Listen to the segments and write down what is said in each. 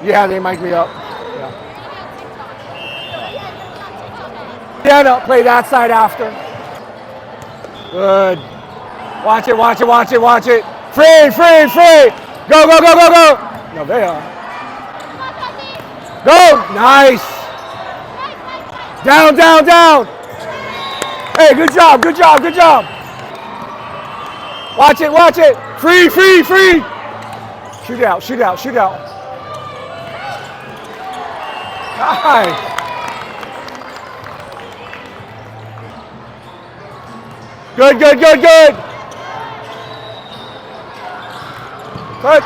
Yeah, they mic me up. Yeah, no, play that side after. Good. Watch it, watch it, watch it, watch it. Free, free, free. Go, go, go, go, go. No, they are. Go. Nice. Down, down, down. Hey, good job, good job, good job. Watch it, watch it. Free, free, free. Shoot out, shoot out, shoot out. Nice. Good, good, good, good. Touch.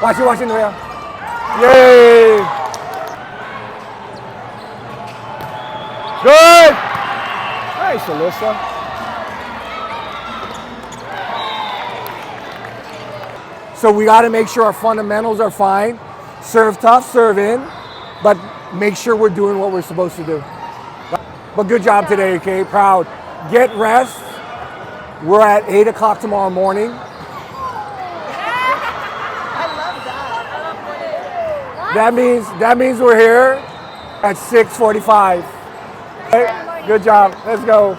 Watch it, watch it, Noria. Yay. Good. Nice, Alyssa. So we got to make sure our fundamentals are fine. Serve tough, serve in, but make sure we're doing what we're supposed to do. But good job today, okay? Proud. Get rest. We're at 8 o'clock tomorrow morning. That means we're here at 6:45. Okay? Good job. Let's go.